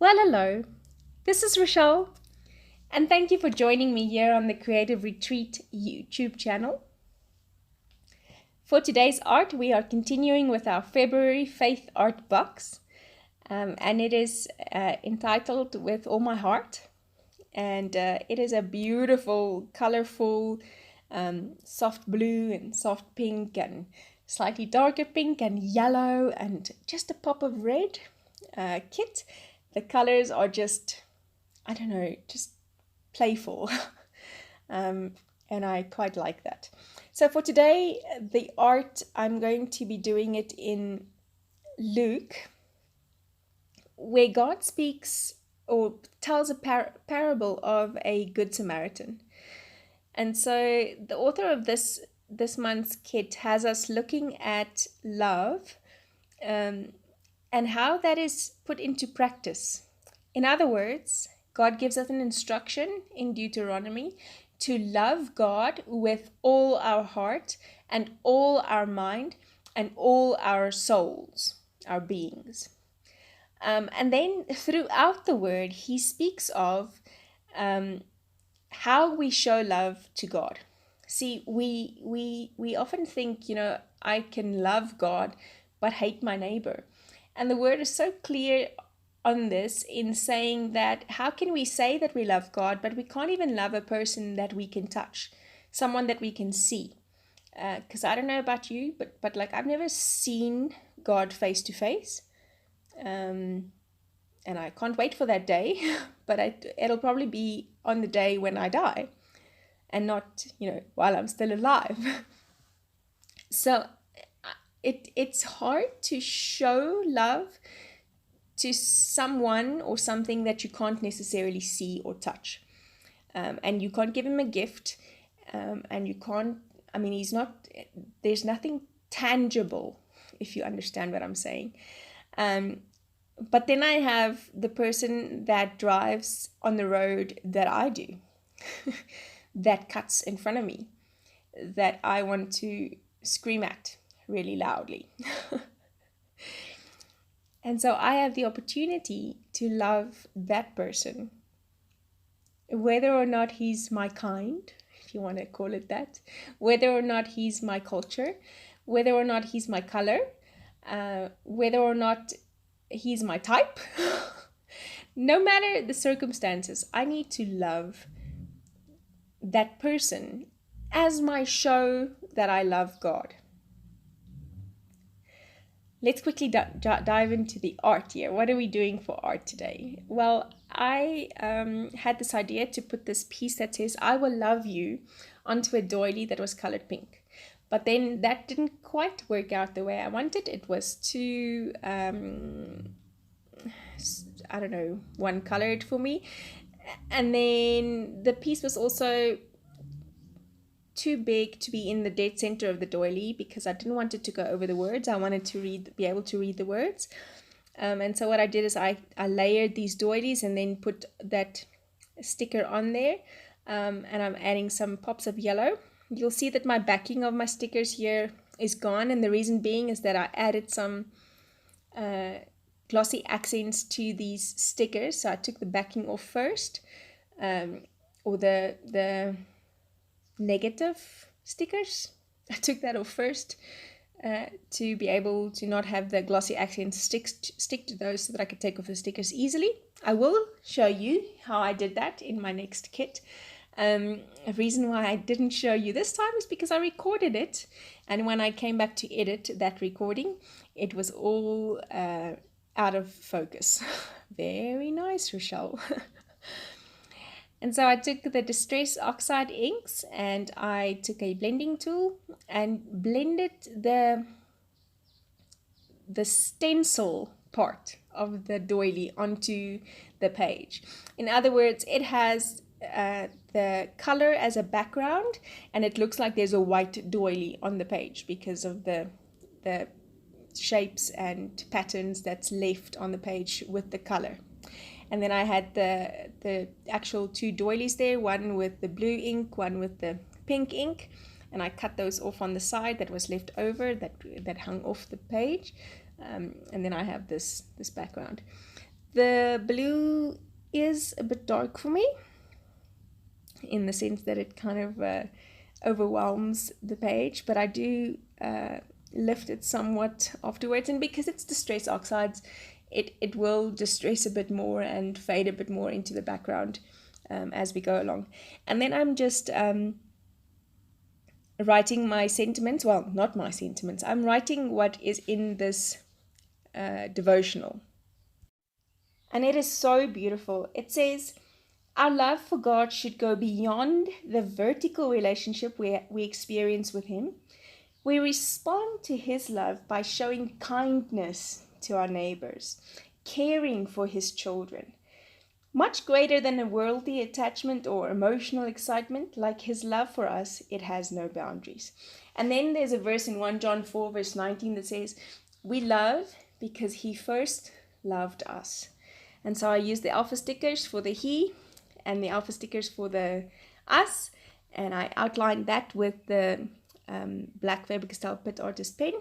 Well, hello. This is Rochelle, and thank you for joining me here on the Creative Retreat YouTube channel. For today's art, we are continuing with our February Faith Art Box, and it is entitled With All My Heart. And it is a beautiful, colorful, soft blue and soft pink and slightly darker pink and yellow and just a pop of red kit. The colors are just, I don't know, just playful. And I quite like that. So for today, the art, I'm going to be doing it in Luke, where God speaks or tells a parable of a good Samaritan. And so the author of this month's kit has us looking at love, and how that is put into practice. In other words, God gives us an instruction in Deuteronomy to love God with all our heart and all our mind and all our souls, our beings. And then throughout the word, he speaks of how we show love to God. See, we often think, I can love God but hate my neighbor. And the word is so clear on this in saying that how can we say that we love God, but we can't even love a person that we can touch, someone that we can see. Because I don't know about you, but like I've never seen God face to face. And I can't wait for that day, but it'll probably be on the day when I die and not, while I'm still alive. So it's hard to show love to someone or something that you can't necessarily see or touch. And you can't give him a gift, and you can't, there's nothing tangible, if you understand what I'm saying. But then I have the person that drives on the road that I do, that cuts in front of me, that I want to scream at really loudly. And so I have the opportunity to love that person, whether or not he's my kind, if you want to call it that, whether or not he's my culture, whether or not he's my color, whether or not he's my type. No matter the circumstances, I need to love that person as my show that I love God. Let's quickly dive into the art here. What are we doing for art today? Well, I had this idea to put this piece that says, I will love you, onto a doily that was colored pink. But then that didn't quite work out the way I wanted. It was too, one colored for me. And then the piece was also too big to be in the dead center of the doily because I didn't want it to go over the words. I wanted to be able to read the words. And so what I did is I layered these doilies and then put that sticker on there. And I'm adding some pops of yellow. You'll see that my backing of my stickers here is gone. And the reason being is that I added some glossy accents to these stickers. So I took the backing off first, or the negative stickers. I took that off first to be able to not have the glossy accents stick to those so that I could take off the stickers easily. I will show you how I did that in my next kit. A reason why I didn't show you this time is because I recorded it, and when I came back to edit that recording, it was all out of focus. Very nice, Rochelle. And so I took the Distress Oxide inks and I took a blending tool and blended the stencil part of the doily onto the page. In other words, it has the color as a background, and it looks like there's a white doily on the page because of the shapes and patterns that's left on the page with the color. And then I had the actual two doilies there, one with the blue ink, one with the pink ink, and I cut those off on the side that was left over, that hung off the page. And then I have this background. The blue is a bit dark for me in the sense that it kind of overwhelms the page, but I do lift it somewhat afterwards, and because it's distress oxides, it will distress a bit more and fade a bit more into the background as we go along. And then I'm just writing my sentiments. Well, not my sentiments. I'm writing what is in this devotional. And it is so beautiful. It says, our love for God should go beyond the vertical relationship we experience with Him. We respond to His love by showing kindness to our neighbors, caring for His children. Much greater than a worldly attachment or emotional excitement, like His love for us, it has no boundaries. And then there's a verse in 1 John 4 verse 19 that says, we love because He first loved us. And so I use the alpha stickers for the He and the alpha stickers for the us, and I outlined that with the black Faber-Castell Pit Artist pen.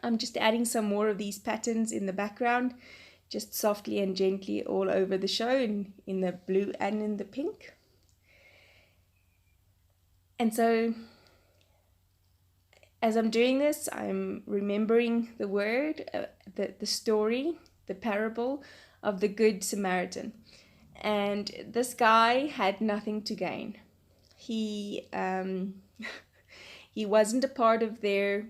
I'm just adding some more of these patterns in the background, just softly and gently all over the show, in the blue and in the pink. And so as I'm doing this, I'm remembering the word, the story, the parable of the Good Samaritan. And this guy had nothing to gain. He he wasn't a part of their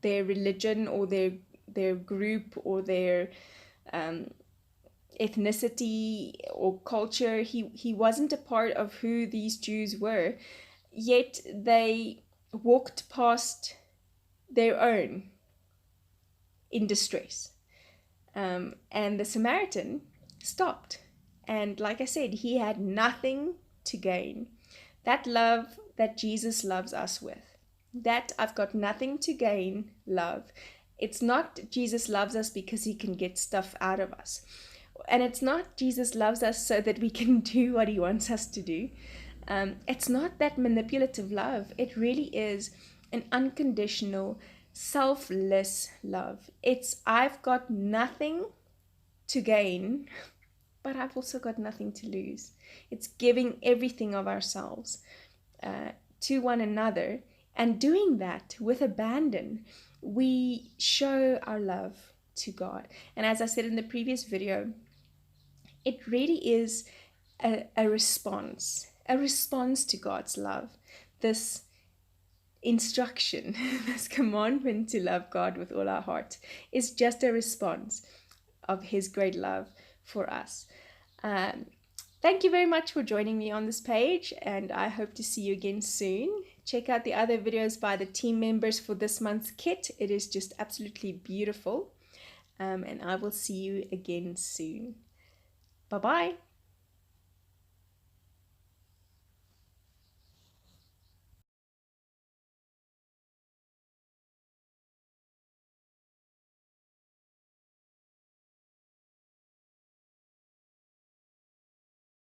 religion or their group or their ethnicity or culture. He wasn't a part of who these Jews were, yet they walked past their own in distress. And the Samaritan stopped. And like I said, he had nothing to gain. That love that Jesus loves us with, that I've got nothing to gain love. It's not Jesus loves us because He can get stuff out of us. And it's not Jesus loves us so that we can do what He wants us to do. It's not that manipulative love. It really is an unconditional, selfless love. It's I've got nothing to gain, but I've also got nothing to lose. It's giving everything of ourselves to one another, and doing that with abandon, we show our love to God. And as I said in the previous video, it really is a response to God's love. This instruction, this commandment to love God with all our heart is just a response of His great love for us. Thank you very much for joining me on this page, and I hope to see you again soon. Check out the other videos by the team members for this month's kit. It is just absolutely beautiful. And I will see you again soon. Bye-bye.